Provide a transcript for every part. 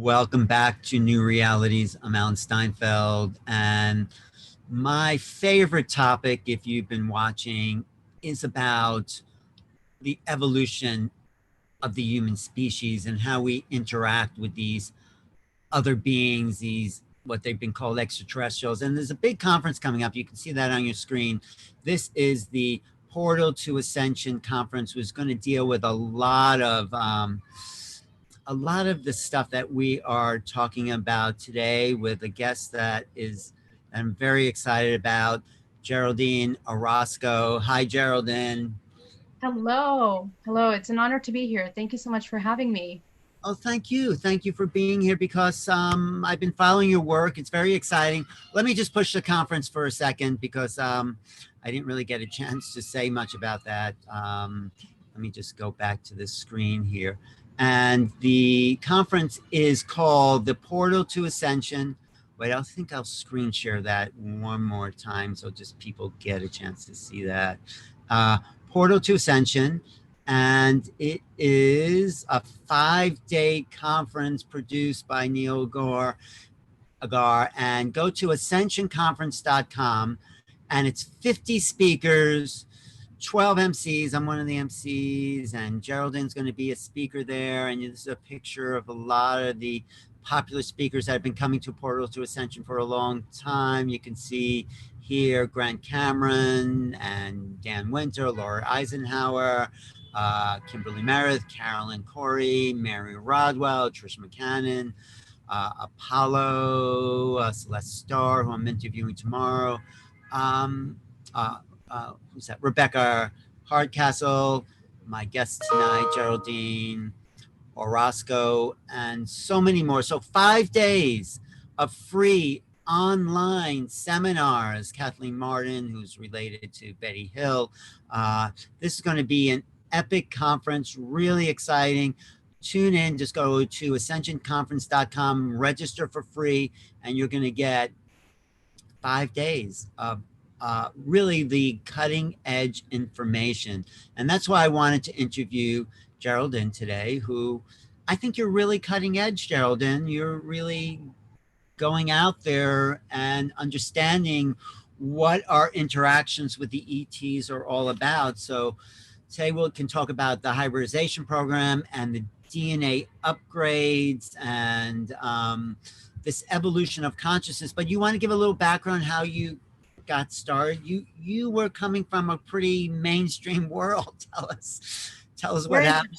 Welcome back to New Realities. I'm Alan Steinfeld, and my favorite topic, if you've been watching, is about the evolution of the human species and how we interact with these other beings, these what they've been called extraterrestrials. And there's a big conference coming up. You can see that on your screen. This is the Portal to Ascension conference, was going to deal with a lot of the stuff that we are talking about today with a guest that is I'm very excited about, Geraldine Orozco. Hi, Geraldine. Hello. Hello. It's an honor to be here. Thank you so much for having me. Oh, thank you. Thank you for being here because I've been following your work. It's very exciting. Let me just push the conference for a second because I didn't really get a chance to say much about that. Let me just go back to this screen here. And the conference is called The Portal to Ascension. Wait, I think I'll screen share that one more time so just people get a chance to see that. Uh, Portal to Ascension. And it is a 5-day conference produced by Neil Agar. And go to ascensionconference.com, and it's 50 speakers, 12 MCs. I'm one of the MCs, and Geraldine's going to be a speaker there. And this is a picture of a lot of the popular speakers that have been coming to Portal to Ascension for a long time. You can see here Grant Cameron and Dan Winter, Laura Eisenhower, Kimberly Meredith, Carolyn Corey, Mary Rodwell, Trish McCannon, Apollo, Celeste Starr, who I'm interviewing tomorrow. Um, Who's that? Rebecca Hardcastle, my guest tonight, Geraldine Orozco, and so many more. So 5 days of free online seminars. Kathleen Martin, who's related to Betty Hill. This is going to be an epic conference, really exciting. Tune in, just go to ascensionconference.com, register for free, and you're going to get 5 days of really the cutting edge information. And that's why I wanted to interview Geraldine today, who I think you're really cutting edge, Geraldine. You're really going out there and understanding what our interactions with the ETs are all about. So today we can talk about the hybridization program and the DNA upgrades and this evolution of consciousness. But you want to give a little background how you got started. You were coming from a pretty mainstream world. Tell us what Right. happened.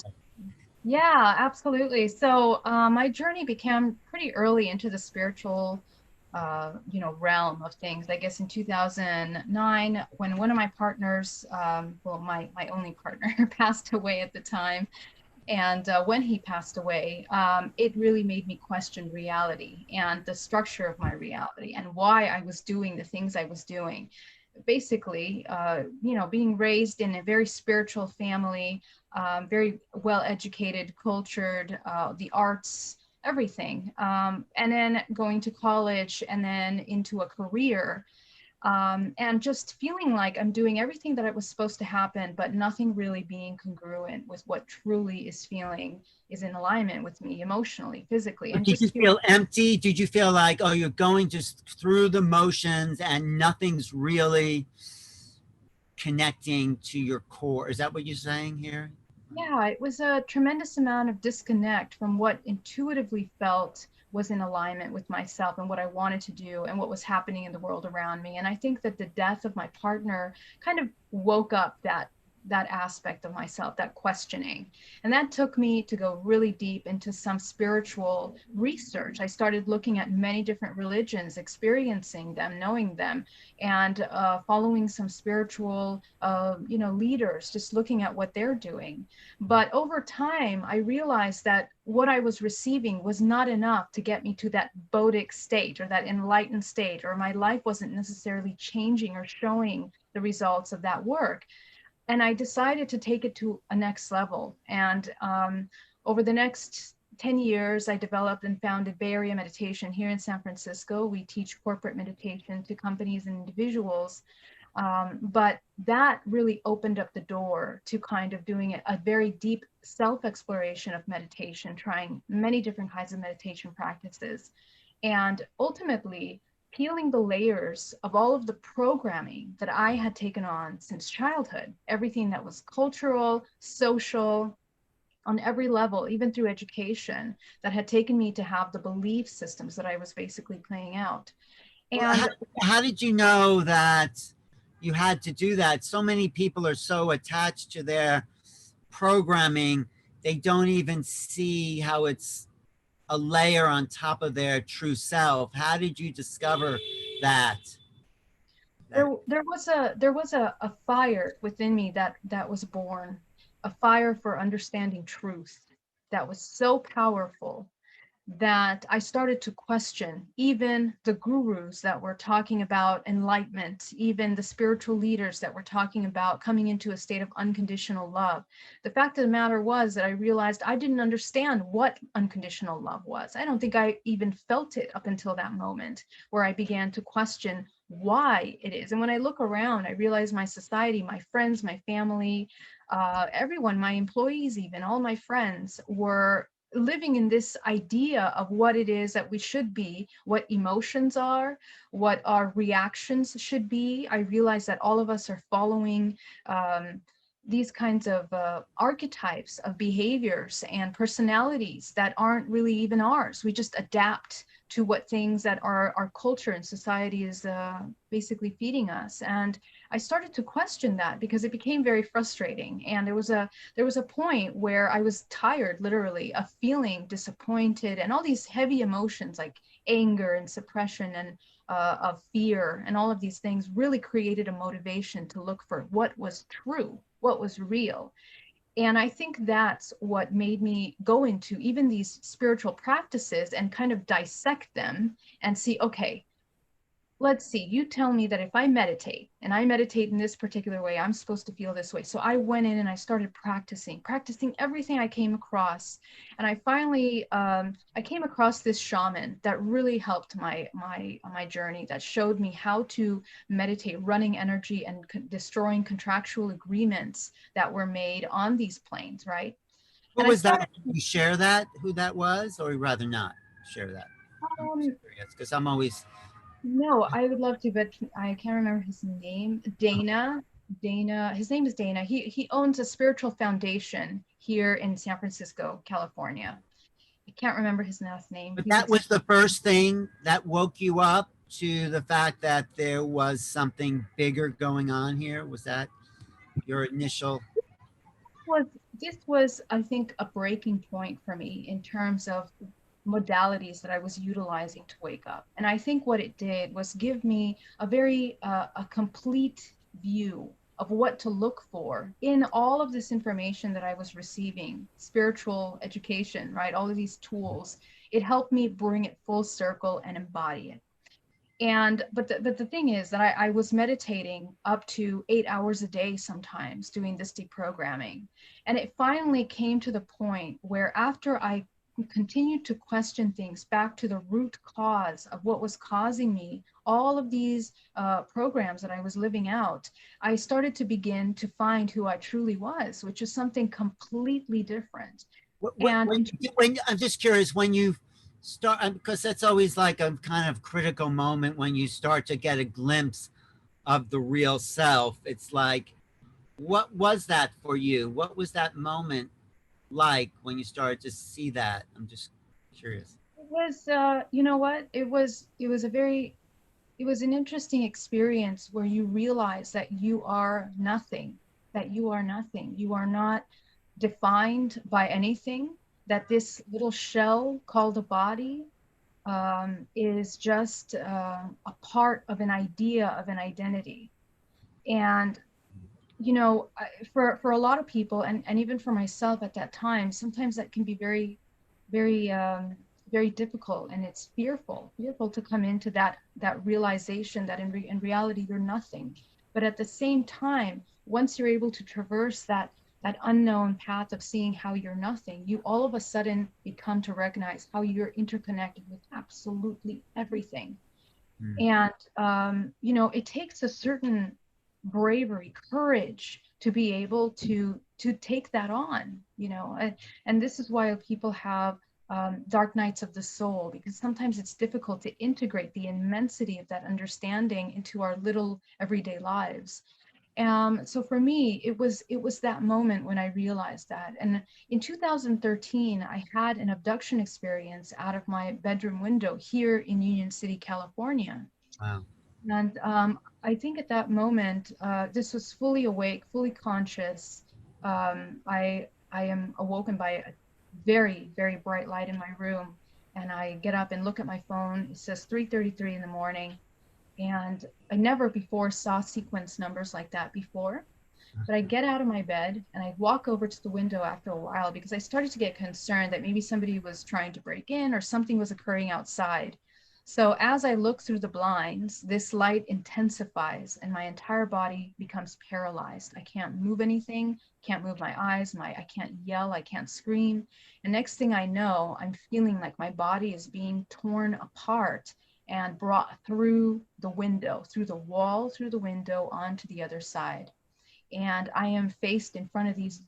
Yeah, absolutely. So my journey began pretty early into the spiritual, realm of things. I guess in 2009, when one of my partners, well, my only partner, passed away at the time. And when he passed away, it really made me question reality and the structure of my reality and why I was doing the things I was doing. Basically, being raised in a very spiritual family, very well educated, cultured, the arts, everything. And then going to college and then into a career, and just feeling like I'm doing everything that it was supposed to happen, but nothing really being congruent with what truly is in alignment with me emotionally, physically, But and did you just feeling. feel empty? Did you feel like, oh, you're going just through the motions and nothing's really connecting to your core? Is that what you're saying here? Yeah, it was a tremendous amount of disconnect from what intuitively felt was in alignment with myself and what I wanted to do and what was happening in the world around me. And I think that the death of my partner kind of woke up that aspect of myself, that questioning. And that took me to go really deep into some spiritual research. I started looking at many different religions, experiencing them, knowing them, and following some spiritual, leaders, just looking at what they're doing. But over time, I realized that what I was receiving was not enough to get me to that Bouddhic state or that enlightened state, or my life wasn't necessarily changing or showing the results of that work. And I decided to take it to a next level. And over the next 10 years, I developed and founded Bay Area Meditation here in San Francisco. We teach corporate meditation to companies and individuals. But that really opened up the door to kind of doing a very deep self-exploration of meditation, trying many different kinds of meditation practices, and ultimately peeling the layers of all of the programming that I had taken on since childhood, everything that was cultural, social, on every level, even through education, that had taken me to have the belief systems that I was basically playing out. Well, And how did you know that you had to do that? So many people are so attached to their programming, they don't even see how it's a layer on top of their true self. How did you discover that? that there was a fire within me that was born, a fire for understanding truth that was so powerful that I started to question even the gurus that were talking about enlightenment, even the spiritual leaders that were talking about coming into a state of unconditional love. The fact of the matter was that I realized I didn't understand what unconditional love was. I don't think I even felt it up until that moment where I began to question why it is. And when I look around, I realize my society, my friends, my family, everyone, my employees, even all my friends were living in this idea of what it is that we should be, what emotions are, what our reactions should be. I realize that all of us are following these kinds of archetypes of behaviors and personalities that aren't really even ours. We just adapt to what things that our culture and society is basically feeding us. And I started to question that because it became very frustrating. And there was a point where I was tired, literally, of feeling disappointed and all these heavy emotions like anger and suppression and of fear and all of these things really created a motivation to look for what was true, what was real. And I think that's what made me go into even these spiritual practices and kind of dissect them and see, okay, let's see, you tell me that if I meditate and I meditate in this particular way, I'm supposed to feel this way. So I went in and I started practicing everything I came across. And I finally, I came across this shaman that really helped my journey, that showed me how to meditate, running energy and destroying contractual agreements that were made on these planes, right? Who And I was that? started, Can you share that? Who that was, or rather not share that? I'm just um, curious because I'm always. no, I would love to, but I can't remember his name. Dana, his name is Dana. He owns a spiritual foundation here in San Francisco, California. I can't remember his last name. But He's that was the first thing that woke you up to the fact that there was something bigger going on here. Was that your initial? was this was, I think, a breaking point for me in terms of modalities that I was utilizing to wake up. And I think what it did was give me a very a complete view of what to look for in all of this information that I was receiving, spiritual education, right? All of these tools. It helped me bring it full circle and embody it. And but the thing is that I was meditating up to 8 hours a day sometimes doing this deprogramming. And it finally came to the point where after I continued to question things back to the root cause of what was causing me all of these programs that I was living out, I started to begin to find who I truly was, which is something completely different. And When I'm just curious when you start because that's always like a kind of critical moment when you start to get a glimpse of the real self. It's like, what was that for you? What was that moment like when you started to see that? I'm just curious. it was, you know what? It was an interesting experience where you realize that you are nothing, that you are nothing. You are not defined by anything, that this little shell called a body is just a part of an idea of an identity. And, for a lot of people, and even for myself at that time, sometimes that can be very, very, very difficult, and it's fearful to come into that realization that in reality you're nothing. But at the same time, once you're able to traverse that unknown path of seeing how you're nothing, you all of a sudden become to recognize how you're interconnected with absolutely everything. Mm. And it takes a certain bravery, courage to be able to take that on, you know. And this is why people have dark nights of the soul, because sometimes it's difficult to integrate the immensity of that understanding into our little everyday lives. So for me, it was that moment when I realized that. And in 2013, I had an abduction experience out of my bedroom window here in Union City, California. Wow. And I think at that moment, this was fully awake, fully conscious. I am awoken by a very, very bright light in my room, and I get up and look at my phone. It says 3:33 in the morning, and I never before saw sequence numbers like that before. But I get out of my bed and I walk over to the window after a while because I started to get concerned that maybe somebody was trying to break in or something was occurring outside. So as I look through the blinds, this light intensifies and my entire body becomes paralyzed. I can't move anything, can't move my eyes, I can't yell, I can't scream. And next thing I know, I'm feeling like my body is being torn apart and brought through the window, through the wall, through the window onto the other side. And I am faced in front of these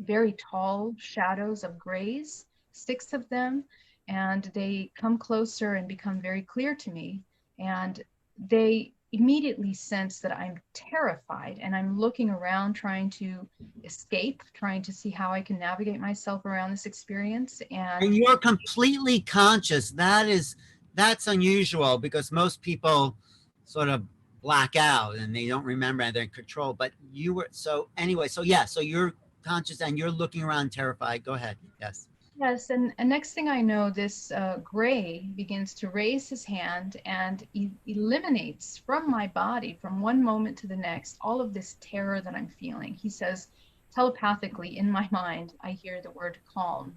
very tall shadows of grays, six of them, and they come closer and become very clear to me. And they immediately sense that I'm terrified and I'm looking around trying to escape, trying to see how I can navigate myself around this experience. And And you're completely conscious. That's unusual because most people sort of black out and they don't remember and they're in control. But you were so anyway. So yeah. So you're conscious and you're looking around terrified. Go ahead. Yes. yes, and next thing I know, this gray begins to raise his hand and eliminates from my body, from one moment to the next, all of this terror that I'm feeling. He says, telepathically in my mind, I hear the word calm,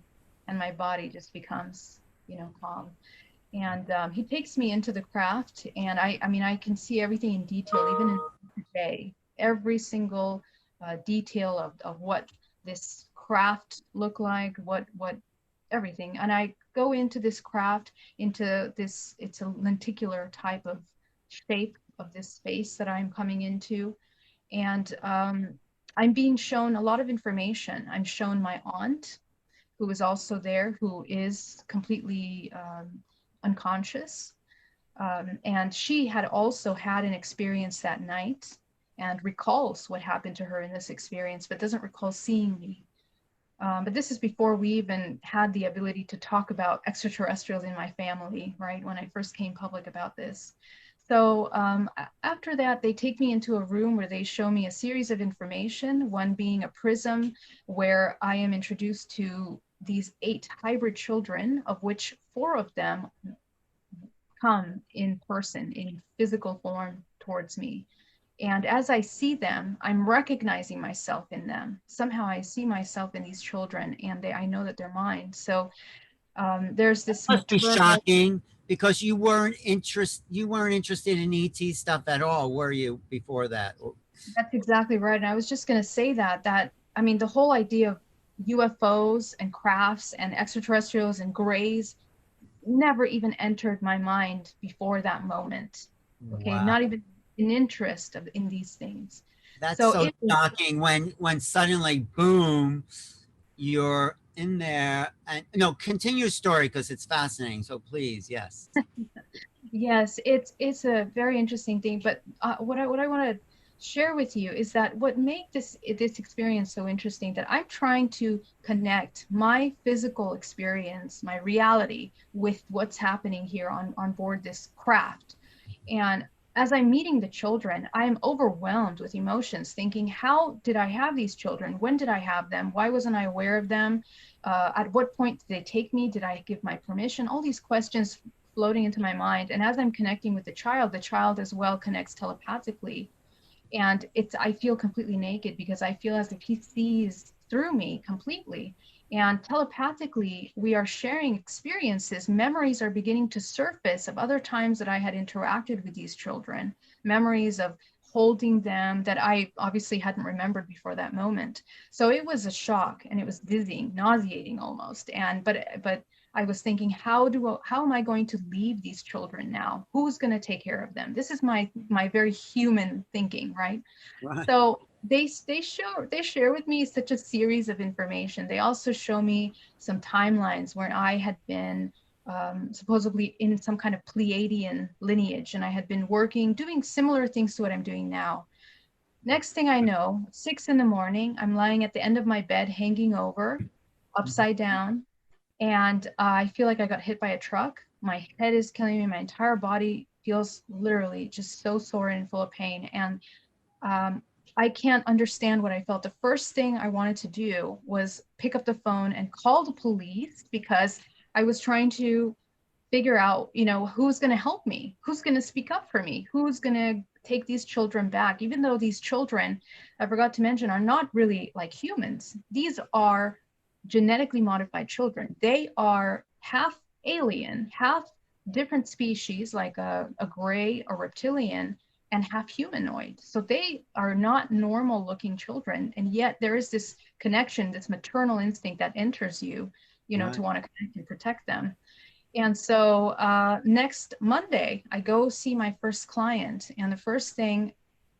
and my body just becomes, calm. And he takes me into the craft, and I mean, I can see everything in detail, even in today, every single detail of what this craft looked like, what everything. And I go into this craft, into this, it's a lenticular type of shape of this space that I'm coming into. And I'm being shown a lot of information. I'm shown my aunt, who is also there, who is completely unconscious. And she had also had an experience that night and recalls what happened to her in this experience, but doesn't recall seeing me. But this is before we even had the ability to talk about extraterrestrials in my family, right? When I first came public about this. So after that, they take me into a room where they show me a series of information, one being a prism where I am introduced to these 8 hybrid children, of which 4 of them come in person, in physical form towards me. And as I see them, I'm recognizing myself in them. Somehow I see myself in these children and I know that they're mine. So there's this Must be maternal. shocking because you weren't interested in ET stuff at all, were you, before that? That's exactly right. And I was just going to say that, I mean, the whole idea of UFOs and crafts and extraterrestrials and grays never even entered my mind before that moment. Okay, Wow. not even an interest in these things. That's So so it was, shocking when suddenly boom, you're in there. And no, continue your story because it's fascinating. So please, yes. yes, it's a very interesting thing. But what I want to share with you is that what made this experience so interesting, that I'm trying to connect my physical experience, my reality, with what's happening here on board this craft. And as I'm meeting the children, I am overwhelmed with emotions, thinking, how did I have these children? When did I have them? Why wasn't I aware of them? At what point did they take me? Did I give my permission? All these questions floating into my mind. And as I'm connecting with the child as well connects telepathically. And I feel completely naked because I feel as if he sees through me completely. And telepathically, we are sharing experiences. Memories are beginning to surface of other times that I had interacted with these children, memories of holding them that I obviously hadn't remembered before that moment. So it was a shock, and it was dizzying, nauseating almost. But I was thinking, how am I going to leave these children now? Who's going to take care of them? This is my very human thinking, right? Right. So they share with me such a series of information. They also show me some timelines where I had been supposedly in some kind of Pleiadian lineage, and I had been working, doing similar things to what I'm doing now. Next thing I know, 6 in the morning, I'm lying at the end of my bed, hanging over, Mhm. upside down, and I feel like I got hit by a truck. My head is killing me. My entire body feels literally just so sore and full of pain. And um, I can't understand what I felt. The first thing I wanted to do was pick up the phone and call the police because I was trying to figure out, who's going to help me, who's going to speak up for me, who's going to take these children back, even though these children, I forgot to mention, are not really like humans. These are genetically modified children. They are half alien, half different species, like a gray or reptilian, and half humanoid. So they are not normal looking children. And yet there is this connection, this maternal instinct that enters you, to Right. want to connect and protect them. And so next Monday, I go see my first client, and the first thing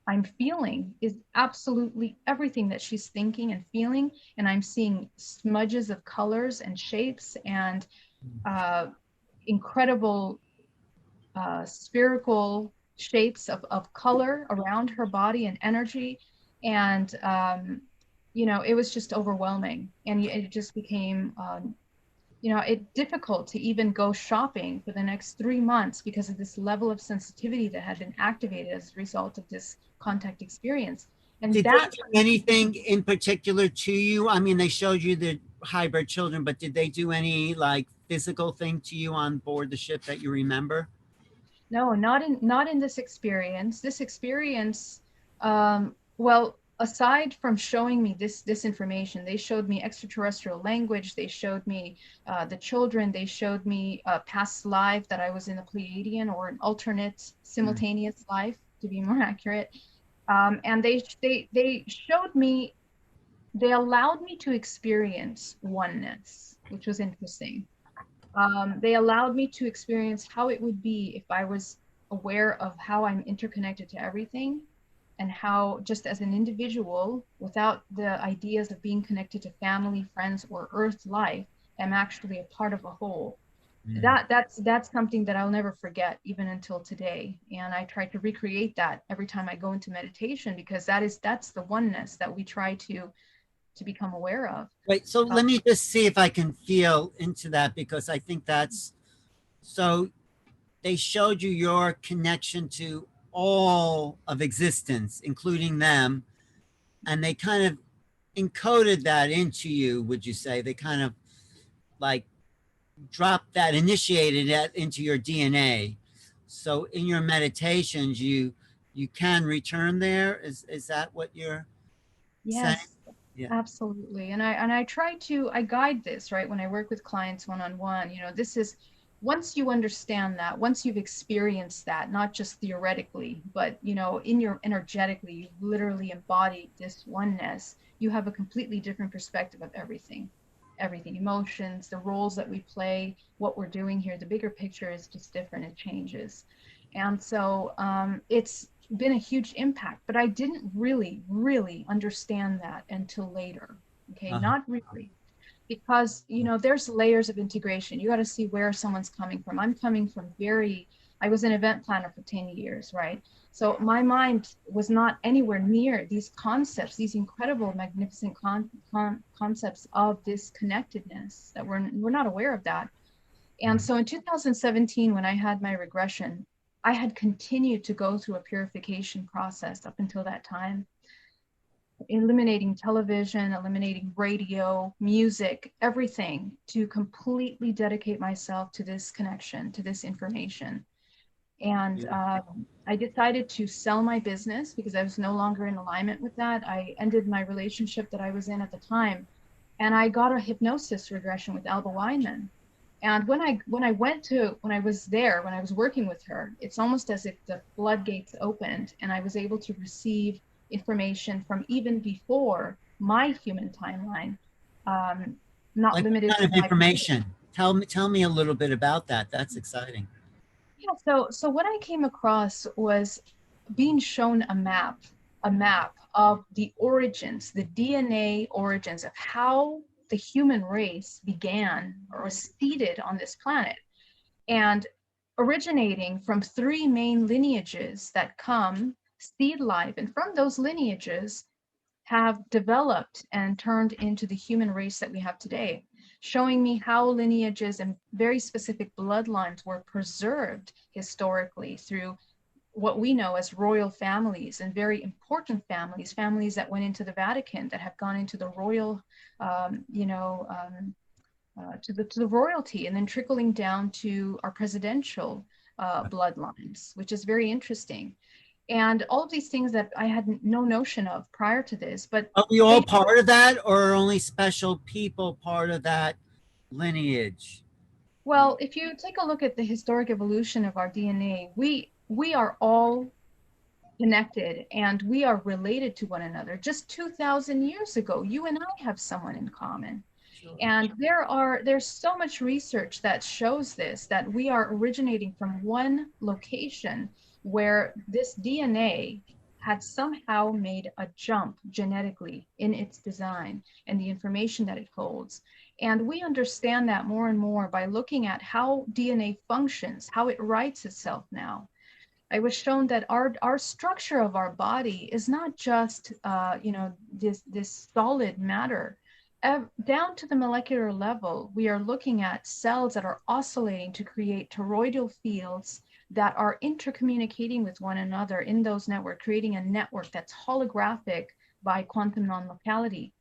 I'm feeling is absolutely everything that she's thinking and feeling. And I'm seeing smudges of colors and shapes and uh, incredible spherical shapes of color around her body and energy. And, it was just overwhelming. And it just became it difficult to even go shopping for the next 3 months because of this level of sensitivity that had been activated as a result of this contact experience. And Did they that do anything in particular to you? I mean, they showed you the hybrid children, but did they do any like physical thing to you on board the ship that you remember? No, not in this experience. This experience, well, aside from showing me this information, they showed me extraterrestrial language. They showed me the children. They showed me a past life that I was in a Pleiadian or an alternate Mm. simultaneous life, to be more accurate. And they showed me. They allowed me to experience oneness, which was interesting. They allowed me to experience how it would be if I was aware of how I'm interconnected to everything and how, just as an individual, without the ideas of being connected to family, friends, or earth life, I'm actually a part of a whole. Mm. That's something that I'll never forget, even until today. And I try to recreate that every time I go into meditation because that's the oneness that we try to become aware of. Wait, so Uh, let me just see if I can feel into that because I think that's so they showed you your connection to all of existence, including them, and they kind of encoded that into you, would you say? They kind of like dropped that, initiated that into your DNA. So in your meditations, you can return there. Is that what you're saying? yes, Yeah. absolutely. And I try to I guide this, right? When I work with clients one on one, this is once you understand that, once you've experienced that, not just theoretically, but in your energetically, you've literally embodied this oneness, you have a completely different perspective of everything. Everything, emotions, the roles that we play, what we're doing here, the bigger picture is just different, it changes. And so it's been a huge impact, but I didn't really understand that until later. Okay, Uh-huh. not really, because there's layers of integration. You got to see where someone's coming from. I'm coming from I was an event planner for 10 years, right? So my mind was not anywhere near these concepts, these incredible, magnificent concepts of this connectedness that we're not aware of that. And so in 2017, when I had my regression, I had continued to go through a purification process up until that time, eliminating television, eliminating radio, music, everything to completely dedicate myself to this connection, to this information. And Yeah. I decided to sell my business because I was no longer in alignment with that. I ended my relationship that I was in at the time, and I got a hypnosis regression with Alba Weinman. And when I was there, when I was working with her, it's almost as if the floodgates opened and I was able to receive information from even before my human timeline, um, not Like what limited kind to of my. information? Tell me a little bit about that. That's exciting. Yeah, so what I came across was being shown a map of the origins, the DNA origins of how the human race began or was seeded on this planet. And originating from three main lineages that come seed life. And from those lineages, have developed and turned into the human race that we have today, showing me how lineages and very specific bloodlines were preserved historically through what we know as royal families and very important families, families that went into the Vatican, that have gone into the royal, you know, to the royalty, and then trickling down to our presidential bloodlines, which is very interesting. And all of these things that I had no notion of prior to this, but Are we all they, part of that, or are only special people part of that lineage? well, if you take a look at the historic evolution of our DNA, we are all connected and we are related to one another. Just 2,000 years ago, you and I have someone in common. Sure. And there's so much research that shows this, that we are originating from one location where this DNA had somehow made a jump genetically in its design and the information that it holds. And we understand that more and more by looking at how DNA functions, how it writes itself now. I was shown that our structure of our body is not just this solid matter. Down to the molecular level, we are looking at cells that are oscillating to create toroidal fields that are intercommunicating with one another in those networks, creating a network that's holographic by quantum non-locality.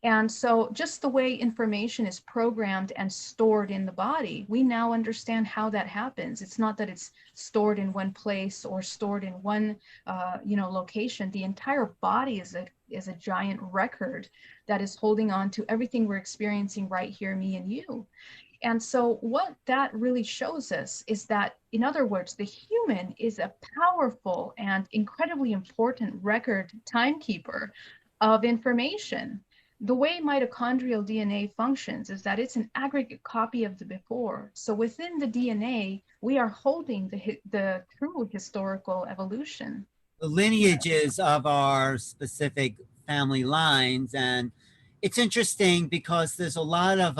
And so just the way information is programmed and stored in the body, we now understand how that happens. It's not that it's stored in one place or stored in one location. The entire body is a giant record that is holding on to everything we're experiencing right here, me and you. And so what that really shows us is that, in other words, the human is a powerful and incredibly important record timekeeper of information. The way mitochondrial DNA functions is that it's an aggregate copy of the before. So within the DNA, we are holding the true historical evolution. The lineages of our specific family lines. And it's interesting because there's a lot of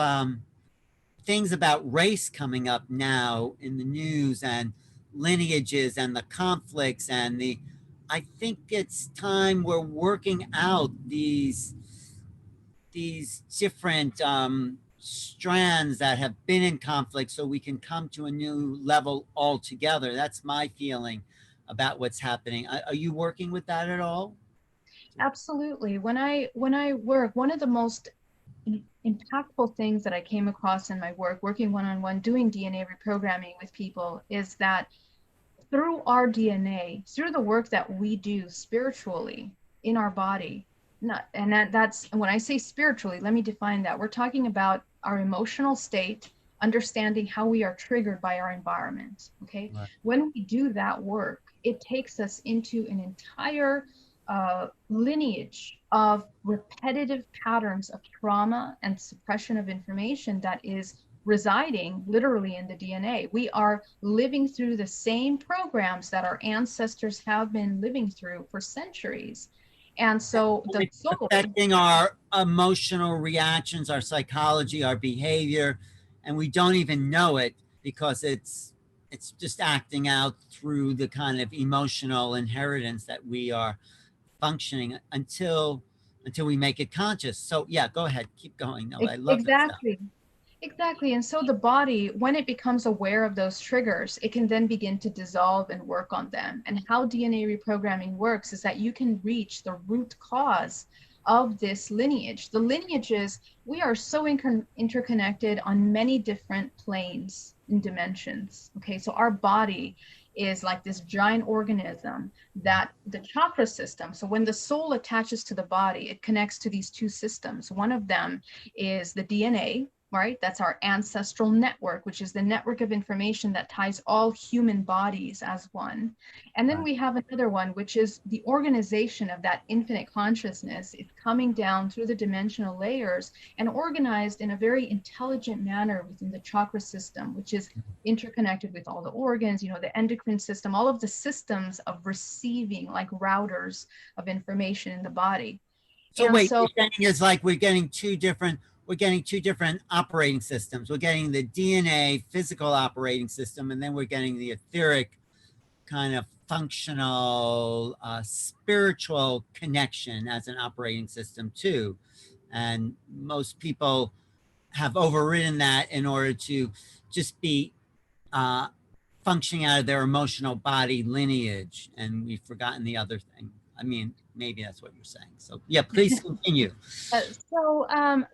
things about race coming up now in the news, and lineages and the conflicts and the I think it's time we're working out these different strands that have been in conflict so we can come to a new level altogether. That's my feeling about what's happening. Are you working with that at all? Absolutely. When I work, one of the most impactful things that I came across in my work, working one-on-one, doing DNA reprogramming with people, is that through our DNA, through the work that we do spiritually in our body, not, and that's when I say spiritually, let me define that. We're talking about our emotional state, understanding how we are triggered by our environment. Okay. Right. When we do that work, it takes us into an entire lineage of repetitive patterns of trauma and suppression of information that is residing literally in the DNA. We are living through the same programs that our ancestors have been living through for centuries. And so the It's soul, affecting our emotional reactions, our psychology, our behavior, and we don't even know it because it's just acting out through the kind of emotional inheritance that we are functioning until we make it conscious. So yeah, go ahead, keep going. No, I love that stuff. exactly. Exactly. And so the body, when it becomes aware of those triggers, it can then begin to dissolve and work on them. And how DNA reprogramming works is that you can reach the root cause of this lineage. The lineages, we are so interconnected on many different planes and dimensions. Okay, so our body is like this giant organism that the chakra system, so when the soul attaches to the body, it connects to these two systems. One of them is the DNA, right? That's our ancestral network, which is the network of information that ties all human bodies as one. And then Right. we have another one, which is the organization of that infinite consciousness. It's coming down through the dimensional layers and organized in a very intelligent manner within the chakra system, which is interconnected with all the organs, the endocrine system, all of the systems of receiving, like routers of information in the body. So And wait, so, you're saying is like we're getting two different operating systems. We're getting the DNA physical operating system, and then we're getting the etheric kind of functional spiritual connection as an operating system too. And most people have overridden that in order to just be uh, functioning out of their emotional body lineage, and we've forgotten the other thing. I mean, maybe that's what you're saying. So yeah, please continue. uh, so um,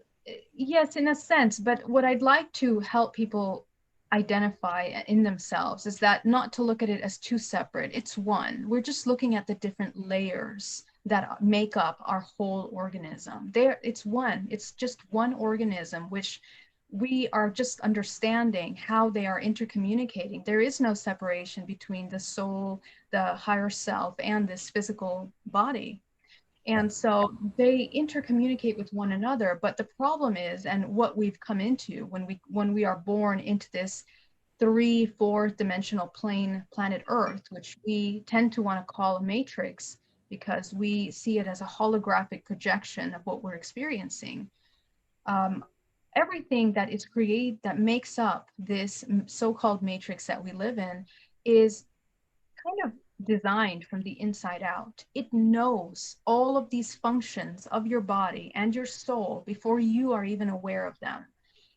yes, in a sense, but what I'd like to help people identify in themselves is that not to look at it as two separate, it's one. We're just looking at the different layers that make up our whole organism. It's one, it's just one organism, which we are just understanding how they are intercommunicating. There is no separation between the soul, the higher self, and this physical body. And so they intercommunicate with one another. But the problem is, and what we've come into when we are born into this 3/4 dimensional plane, planet Earth, which we tend to want to call a matrix because we see it as a holographic projection of what we're experiencing. Um, Everything that is created that makes up this so-called matrix that we live in is kind of designed from the inside out. It knows all of these functions of your body and your soul before you are even aware of them.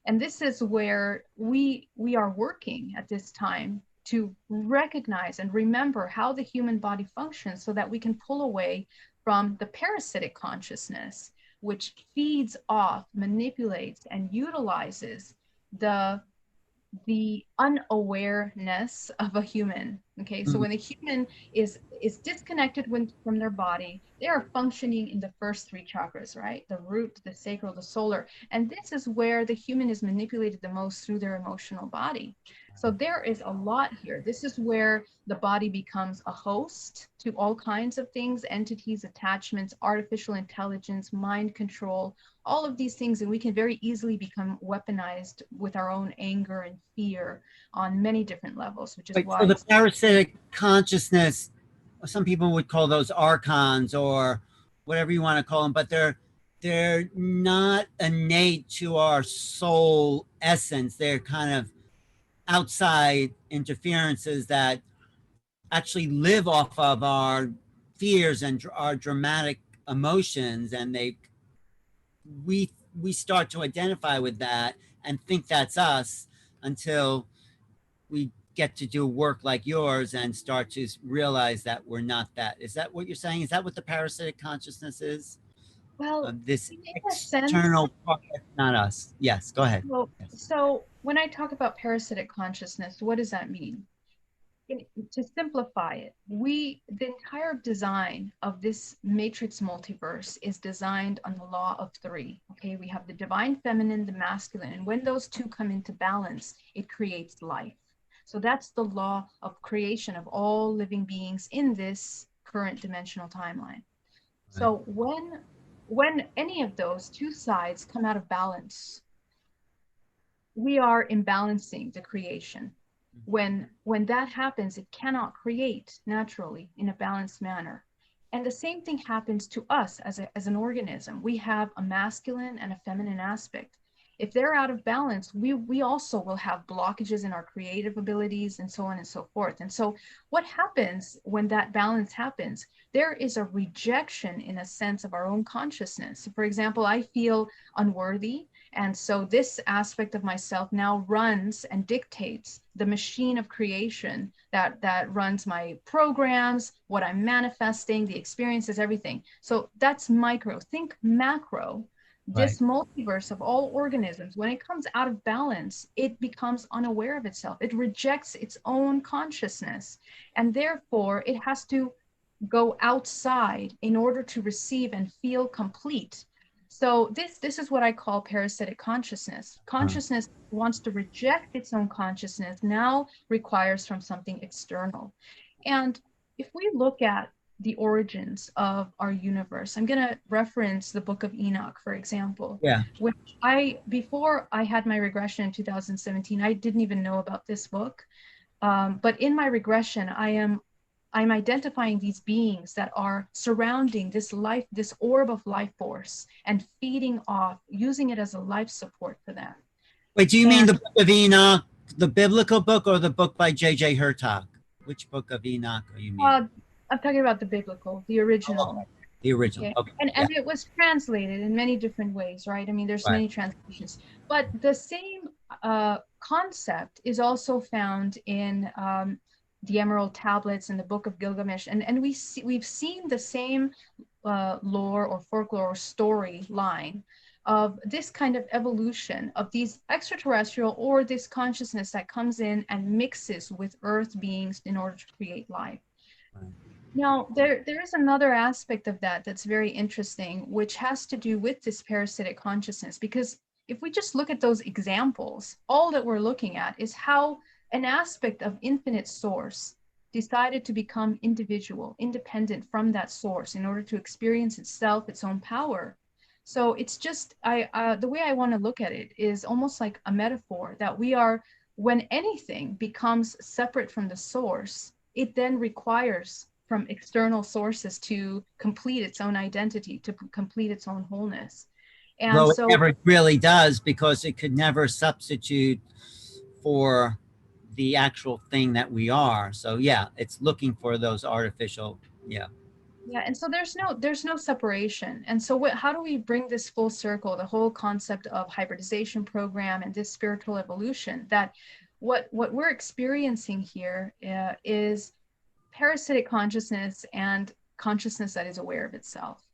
And this is where we are working at this time to recognize and remember how the human body functions so that we can pull away from the parasitic consciousness, which feeds off, manipulates, and utilizes the unawareness of a human. Okay, so Mhm. when a human is disconnected from their body, they are functioning in the first three chakras, right? The root, the sacral, the solar. And this is where the human is manipulated the most through their emotional body. So there is a lot here. This is where the body becomes a host to all kinds of things, entities, attachments, artificial intelligence, mind control, all of these things, and we can very easily become weaponized with our own anger and fear on many different levels, which is Wait, so why the parasitic consciousness, some people would call those archons or whatever you want to call them, but they're not innate to our soul essence. They're kind of outside interferences that actually live off of our fears and our dramatic emotions, and we start to identify with that and think that's us until we get to do work like yours and start to realize that we're not that. Is that what you're saying? Is that what the parasitic consciousness is? well, This in a sense, external part that's not us. Yes, go ahead. well, Yes. so when I talk about parasitic consciousness, what does that mean? To simplify it, the entire design of this matrix multiverse is designed on the law of three. Okay, we have the divine feminine, the masculine, and when those two come into balance, it creates life. So that's the law of creation of all living beings in this current dimensional timeline. Right. So when any of those two sides come out of balance, we are imbalancing the creation. When that happens, it cannot create naturally in a balanced manner. And the same thing happens to us as an organism. We have a masculine and a feminine aspect. If they're out of balance, we also will have blockages in our creative abilities and so on and so forth. And so what happens when that balance happens? There is a rejection in a sense of our own consciousness. For example, I feel unworthy, and so this aspect of myself now runs and dictates the machine of creation that runs my programs, what I'm manifesting, the experiences, everything. So that's micro. Think macro. Right. This multiverse of all organisms, when it comes out of balance, it becomes unaware of itself. It rejects its own consciousness. And therefore, it has to go outside in order to receive and feel complete. So this is what I call parasitic consciousness. Uh, Consciousness wants to reject its own consciousness, now requires from something external. And if we look at the origins of our universe, I'm going to reference the Book of Enoch, for example, yeah. which before I had my regression in 2017, I didn't even know about this book. But in my regression, I'm identifying these beings that are surrounding this life, this orb of life force, and feeding off, using it as a life support for them. Wait, do you mean And the Book of Enoch, the biblical book, or the book by J.J. Hurtak? Which Book of Enoch are you meaning? uh, I'm talking about the biblical, the Oh, original. the original. Okay. Okay. And Yeah. and it was translated in many different ways, right? I mean, there's Right. many translations, but the same concept is also found in the Emerald Tablets and the Book of Gilgamesh, and we've seen the same lore or folklore or storyline of this kind of evolution of these extraterrestrial or this consciousness that comes in and mixes with earth beings in order to create life. Right. Now, there is another aspect of that that's very interesting, which has to do with this parasitic consciousness. Because if we just look at those examples, all that we're looking at is how an aspect of infinite source decided to become individual, independent from that source in order to experience itself, its own power. So it's just, the way I want to look at it is almost like a metaphor that we are, when anything becomes separate from the source, it then requires from external sources to complete its own identity, to complete its own wholeness. And Though it so, never really does, because it could never substitute for the actual thing that we are. So yeah, it's looking for those artificial. Yeah. yeah, and so there's no separation. And so how do we bring this full circle, the whole concept of hybridization program and this spiritual evolution, that what we're experiencing here is parasitic consciousness and consciousness that is aware of itself.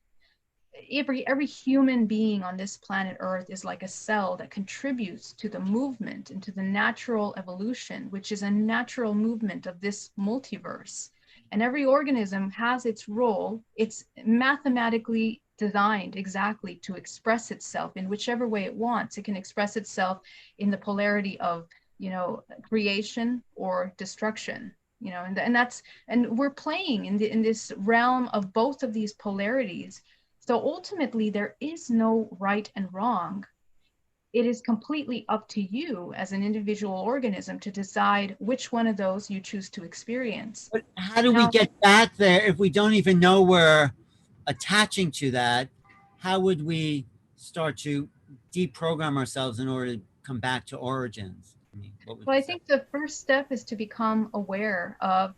Every human being on this planet Earth is like a cell that contributes to the movement and to the natural evolution, which is a natural movement of this multiverse. And every organism has its role. It's mathematically designed exactly to express itself in whichever way it wants. It can express itself in the polarity of, creation or destruction. And we're playing in this realm of both of these polarities. So ultimately, there is no right and wrong. It is completely up to you as an individual organism to decide which one of those you choose to experience. But how do we Now, get back there if we don't even know we're attaching to that? How would we start to deprogram ourselves in order to come back to origins? I mean, what would well, you I say? think the first step is to become aware of,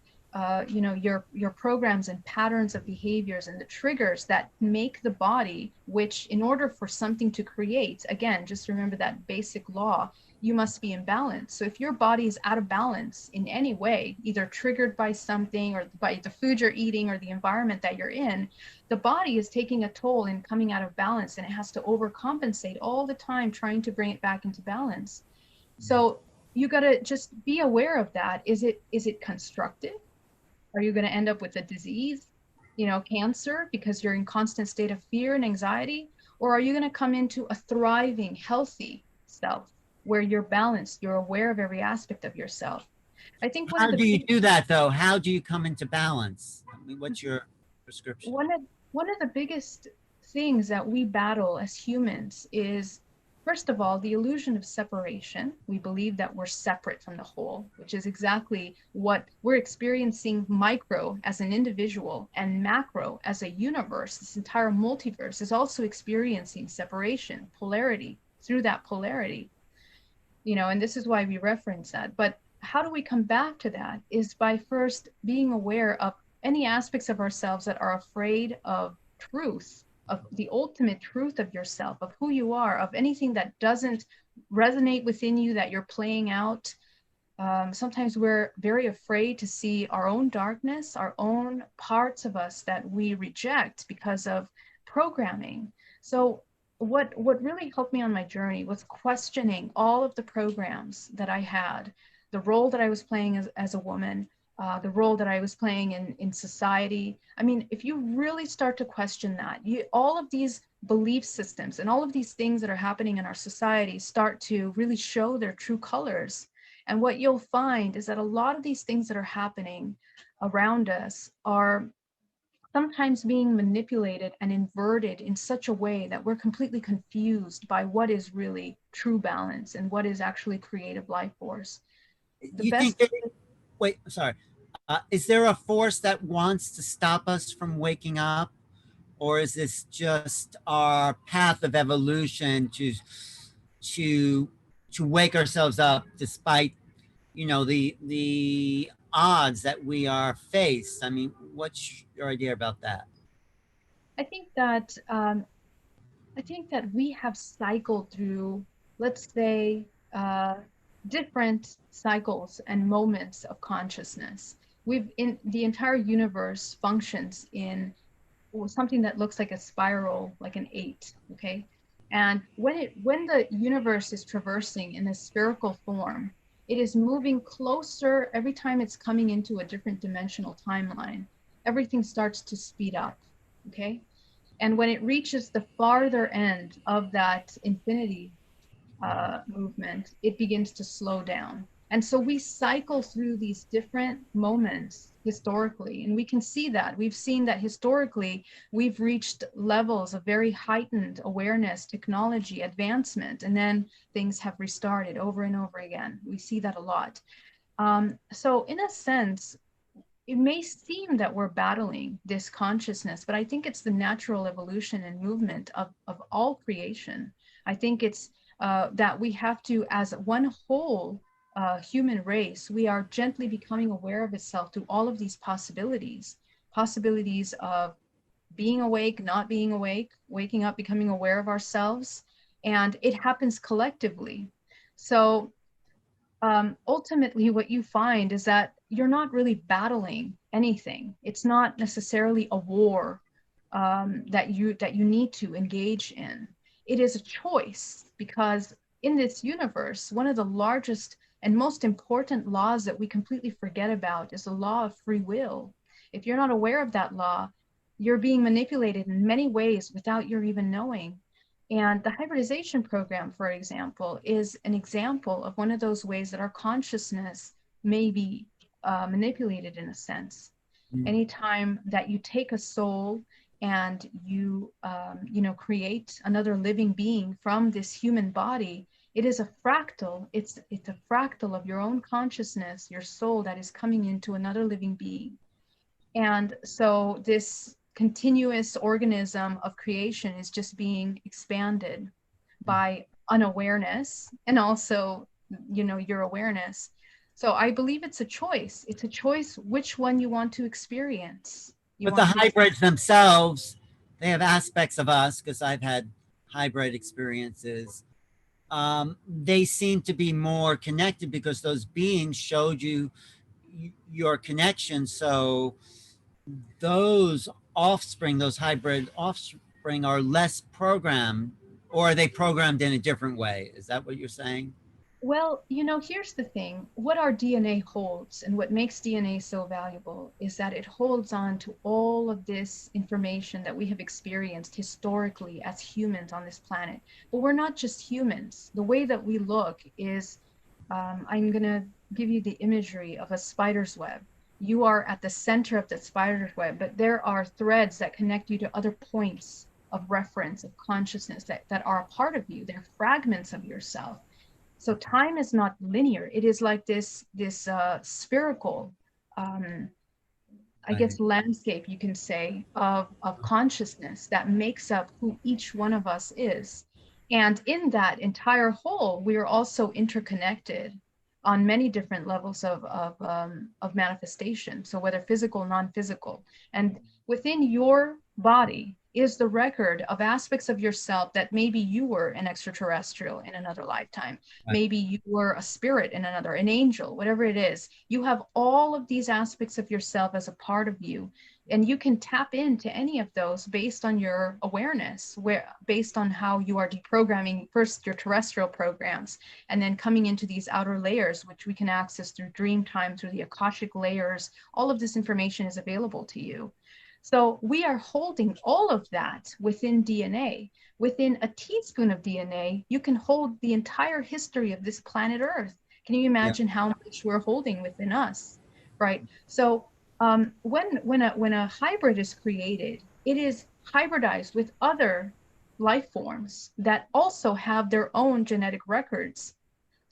your programs and patterns of behaviors and the triggers that make the body. Which, in order for something to create, again, just remember that basic law. You must be in balance. So if your body is out of balance in any way, either triggered by something or by the food you're eating or the environment that you're in, the body is taking a toll in coming out of balance, and it has to overcompensate all the time trying to bring it back into balance. So you got to just be aware of that. Is it constructive? Are you going to end up with a disease, cancer, because you're in constant state of fear and anxiety? Or are you going to come into a thriving, healthy self where you're balanced, you're aware of every aspect of yourself? I think one of How the do you big do that though? How do you come into balance? I mean, what's your prescription? one of one of the biggest things that we battle as humans is, first of all, the illusion of separation. We believe that we're separate from the whole, which is exactly what we're experiencing. Micro as an individual and macro as a universe, this entire multiverse is also experiencing separation, polarity, through that polarity. And this is why we reference that. But how do we come back to that is by first being aware of any aspects of ourselves that are afraid of truth, of the ultimate truth of yourself, of who you are, of anything that doesn't resonate within you that you're playing out. Sometimes we're very afraid to see our own darkness, our own parts of us that we reject because of programming. So what really helped me on my journey was questioning all of the programs that I had, the role that I was playing as a woman, the role that I was playing in society. I mean, if you really start to question that, all of these belief systems, and all of these things that are happening in our society start to really show their true colors. And what you'll find is that a lot of these things that are happening around us are sometimes being manipulated and inverted in such a way that we're completely confused by what is really true balance and what is actually creative life force. The You think best that, wait, sorry. Is there a force that wants to stop us from waking up? Or is this just our path of evolution to to wake ourselves up despite, you know, the odds that we are faced? I mean, what's your idea about that? I think that I think that we have cycled through, let's say, different cycles and moments of consciousness. We've in the entire universe functions in something that looks like a spiral, like an eight. Okay, and when the universe is traversing in a spherical form, it is moving closer every time it's coming into a different dimensional timeline. Everything starts to speed up. Okay, and when it reaches the farther end of that infinity movement, it begins to slow down. And so we cycle through these different moments historically, and we can see that. We've seen that historically, we've reached levels of very heightened awareness, technology, advancement, and then things have restarted over and over again. We see that a lot. So, in a sense, it may seem that we're battling this consciousness, but I think it's the natural evolution and movement of all creation. I think it's that we have to, as one whole human race, we are gently becoming aware of itself through all of these possibilities of being awake, not being awake, waking up, becoming aware of ourselves. And it happens collectively. So ultimately what you find is that you're not really battling anything. It's not necessarily a war that you need to engage in. It is a choice, because in this universe, one of the largest and most important laws that we completely forget about is the law of free will. If you're not aware of that law, you're being manipulated in many ways without your even knowing. And the hybridization program, for example, is an example of one of those ways that our consciousness may be manipulated in a sense. Mm. Anytime that you take a soul and create another living being from this human body, it is a fractal. It's a fractal of your own consciousness, your soul that is coming into another living being. And so this continuous organism of creation is just being expanded by unawareness and also, your awareness. So I believe it's a choice. It's a choice which one you want to experience. You But the want to hybrids themselves, they have aspects of us because I've had hybrid experiences. They seem to be more connected because those beings showed you your connection. So those offspring, those hybrid offspring, are less programmed, or are they programmed in a different way? Is that what you're saying? Well, here's the thing. What our DNA holds and what makes DNA so valuable is that it holds on to all of this information that we have experienced historically as humans on this planet. But we're not just humans. The way that we look is, I'm going to give you the imagery of a spider's web. You are at the center of that spider's web, but there are threads that connect you to other points of reference, of consciousness that are a part of you. They're fragments of yourself. So time is not linear. It is like this spherical, I Right. guess, landscape, you can say, of consciousness that makes up who each one of us is. And in that entire whole, we are also interconnected on many different levels of manifestation. So whether physical, non-physical, and within your body is the record of aspects of yourself that maybe you were an extraterrestrial in another lifetime. Right. Maybe you were a spirit in another, an angel, whatever it is. You have all of these aspects of yourself as a part of you. And you can tap into any of those based on your awareness, based on how you are deprogramming first your terrestrial programs, and then coming into these outer layers, which we can access through dream time, through the Akashic layers. All of this information is available to you. So we are holding all of that within DNA. Within a teaspoon of DNA, you can hold the entire history of this planet Earth. Can you Yeah. imagine how much we're holding within us, right? So when a hybrid is created, it is hybridized with other life forms that also have their own genetic records.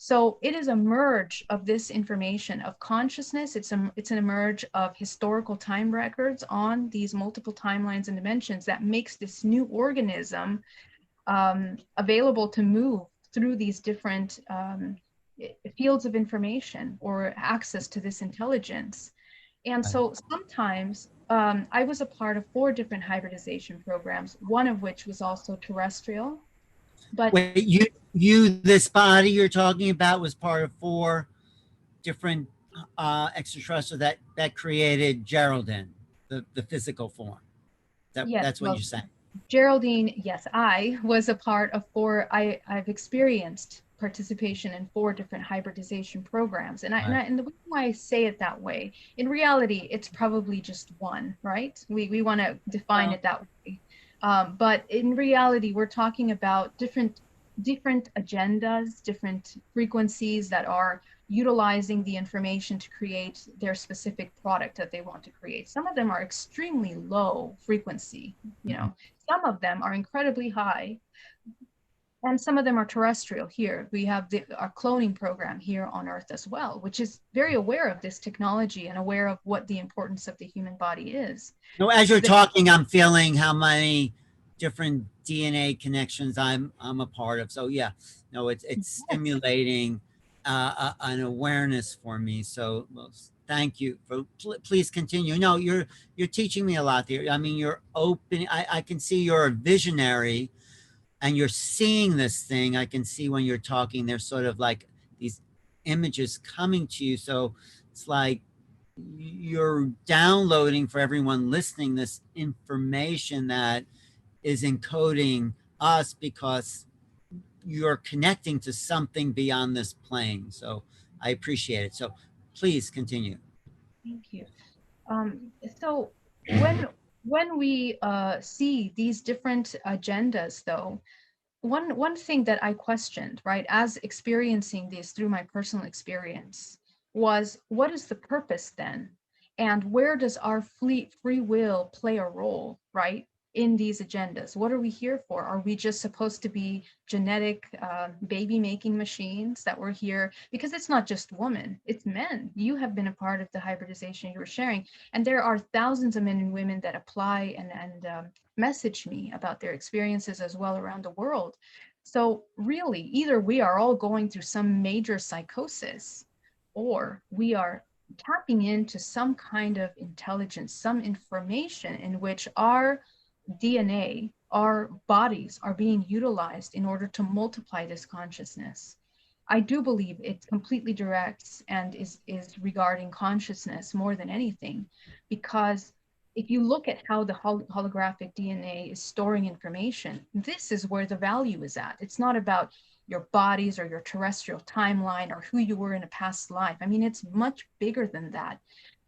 So it is a merge of this information of consciousness. It's an merge of historical time records on these multiple timelines and dimensions that makes this new organism available to move through these different fields of information or access to this intelligence. And Right. so sometimes I was a part of 4 different hybridization programs, one of which was also terrestrial. But Wait, this body you're talking about was part of 4 different extraterrestrial that created Geraldine, the physical form. yes, That's what well, you're saying. Geraldine, yes, I was a part of 4. I've experienced participation in 4 different hybridization programs. Right. And the reason why I say it that way, in reality, it's probably just one, right? We want to define Well, it that way. But in reality, we're talking about different agendas, different frequencies that are utilizing the information to create their specific product that they want to create. Some of them are extremely low frequency, you mhm. know, some of them are incredibly high, and some of them are terrestrial. Here we have our cloning program here on Earth as well, which is very aware of this technology and aware of what the importance of the human body is. No, as you're The, talking, I'm feeling how many different DNA connections I'm a part of. So yeah, no, it's yes, stimulating an awareness for me. So well, thank you for please continue. No, you're teaching me a lot there. I mean, you're open. I can see you're a visionary and you're seeing this thing. I can see when you're talking, there's sort of like these images coming to you. So it's like you're downloading for everyone listening this information that is encoding us because you're connecting to something beyond this plane. So I appreciate it. So please continue. thank you. So when when we see these different agendas, though, one thing that I questioned, right, as experiencing this through my personal experience, was what is the purpose then? And where does our free will play a role, right, in these agendas? What are we here for? Are we just supposed to be genetic baby making machines that we're here? Because it's not just women, it's men. You have been a part of the hybridization you were sharing. And there are thousands of men and women that apply and message me about their experiences as well around the world. So really, either we are all going through some major psychosis, or we are tapping into some kind of intelligence, some information in which our DNA, our bodies are being utilized in order to multiply this consciousness. I do believe it completely directs and is regarding consciousness more than anything, because if you look at how the holographic DNA is storing information, this is where the value is at. It's not about your bodies or your terrestrial timeline or who you were in a past life. I mean, it's much bigger than that.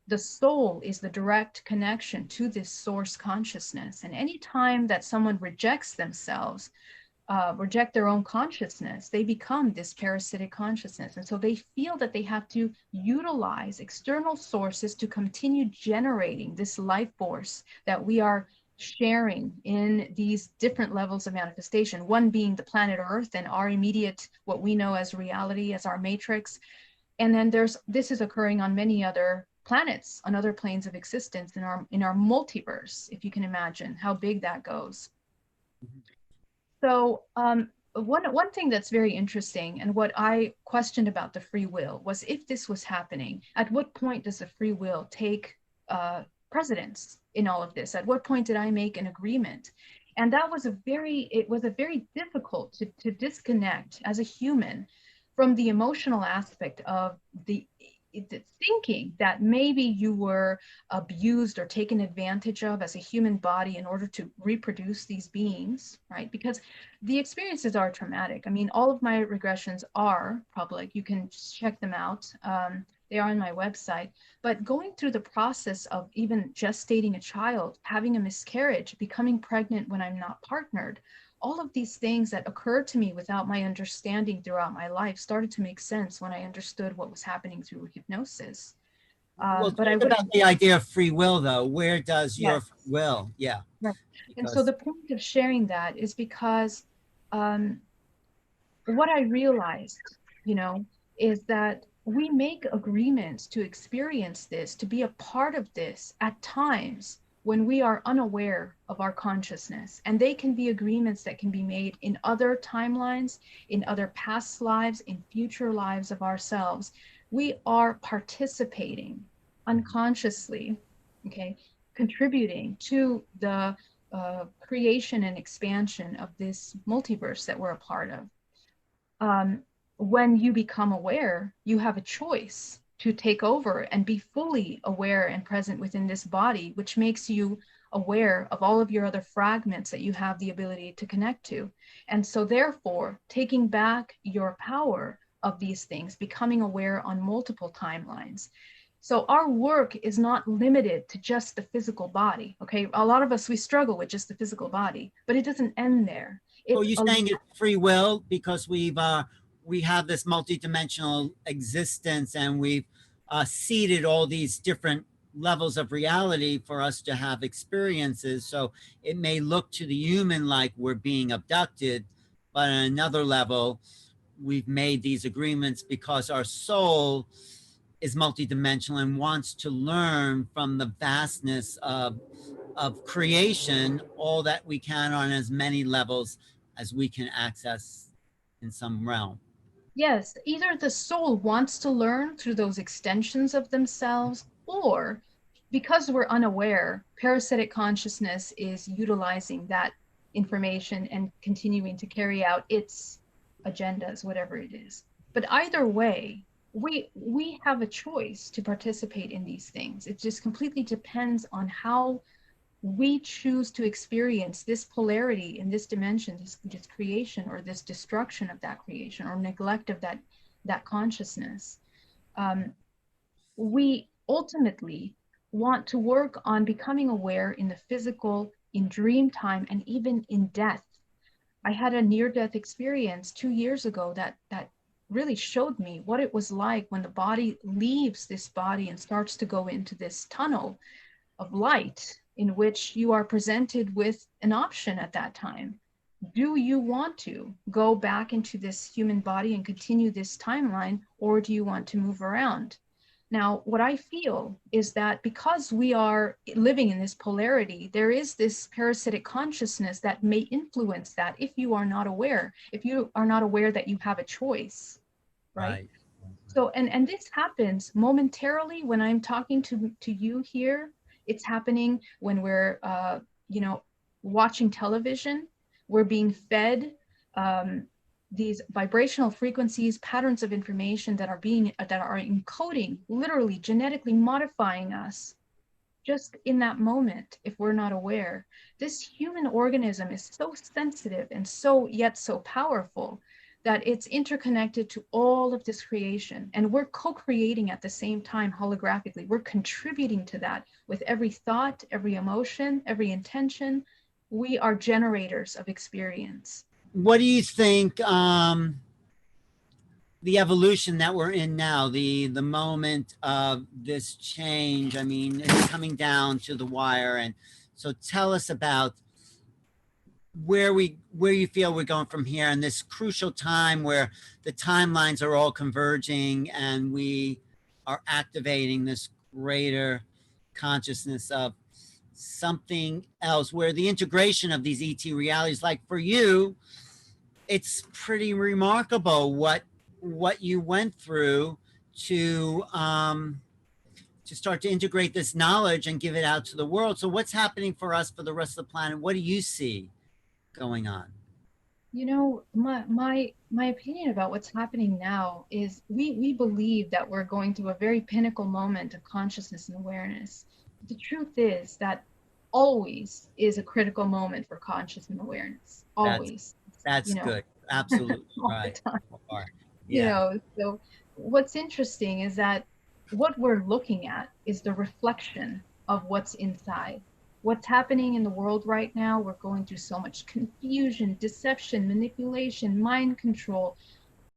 The soul is the direct connection to this source consciousness. And any time that someone rejects themselves, reject their own consciousness, they become this parasitic consciousness. And so they feel that they have to utilize external sources to continue generating this life force that we are sharing in these different levels of manifestation, one being the planet Earth and our immediate, what we know as reality, as our matrix. And then this is occurring on many other planets, on other planes of existence in our multiverse, if you can imagine how big that goes. So one thing that's very interesting, and what I questioned about the free will, was if this was happening, at what point does the free will take precedence in all of this? At what point did I make an agreement? And that was it was a very difficult to disconnect as a human from the emotional aspect of the thinking that maybe you were abused or taken advantage of as a human body in order to reproduce these beings, right? Because the experiences are traumatic. I mean, all of my regressions are public. You can check them out. They are on my website. But going through the process of even gestating a child, having a miscarriage, becoming pregnant when I'm not partnered, all of these things that occurred to me without my understanding throughout my life started to make sense when I understood what was happening through hypnosis. Well, But I talk about wouldn't, the idea of free will, though. Where does your yes. free will? Yeah, Right. And so because the point of sharing that is because um, what I realized, you know, is that we make agreements to experience this, to be a part of this at times when we are unaware of our consciousness. And they can be agreements that can be made in other timelines, in other past lives, in future lives of ourselves. We are participating unconsciously, okay, contributing to the creation and expansion of this multiverse that we're a part of. um, when you become aware, you have a choice to take over and be fully aware and present within this body, which makes you aware of all of your other fragments that you have the ability to connect to. And so, therefore, taking back your power of these things, becoming aware on multiple timelines. So our work is not limited to just the physical body. Okay. A lot of us, we struggle with just the physical body, but it doesn't end there. so It's you're a saying it's free will because we have this multidimensional existence and we've seeded all these different levels of reality for us to have experiences. So it may look to the human like we're being abducted, but on another level, we've made these agreements because our soul is multidimensional and wants to learn from the vastness of creation all that we can on as many levels as we can access in some realm. Yes, either the soul wants to learn through those extensions of themselves, or because we're unaware, parasitic consciousness is utilizing that information and continuing to carry out its agendas, whatever it is. But either way, we have a choice to participate in these things. It just completely depends on how we choose to experience this polarity in this dimension, this creation or this destruction of that creation or neglect of that consciousness. um, we ultimately want to work on becoming aware in the physical, in dream time, and even in death. I had a near-death experience 2 years ago that really showed me what it was like when the body leaves this body and starts to go into this tunnel of light in which you are presented with an option at that time. Do you want to go back into this human body and continue this timeline, or do you want to move around? Now, what I feel is that because we are living in this polarity, there is this parasitic consciousness that may influence that if you are not aware, if you are not aware that you have a choice, right? Right. So, and this happens momentarily when I'm talking to you here. It's happening when we're, you know, watching television. We're being fed um, these vibrational frequencies, patterns of information that are encoding, literally genetically modifying us just in that moment if we're not aware. This human organism is so sensitive and so yet so powerful that it's interconnected to all of this creation. And we're co-creating at the same time holographically. We're contributing to that with every thought, every emotion, every intention. We are generators of experience. What do you think the evolution that we're in now, the moment of this change? I mean, it's coming down to the wire, and so tell us about where you feel we're going from here in this crucial time where the timelines are all converging and we are activating this greater consciousness of something else where the integration of these ET realities, like for you, it's pretty remarkable what you went through to to start to integrate this knowledge and give it out to the world. So what's happening for us for the rest of the planet? What do you see going on? You know, my opinion about what's happening now is we believe that we're going through a very pinnacle moment of consciousness and awareness. The truth is that always is a critical moment for conscious and awareness. That's Always, that's you know, good. Absolutely all the right. time. Or- You Yeah. know, so what's interesting is that what we're looking at is the reflection of what's inside. What's happening in the world right now, we're going through so much confusion, deception, manipulation, mind control,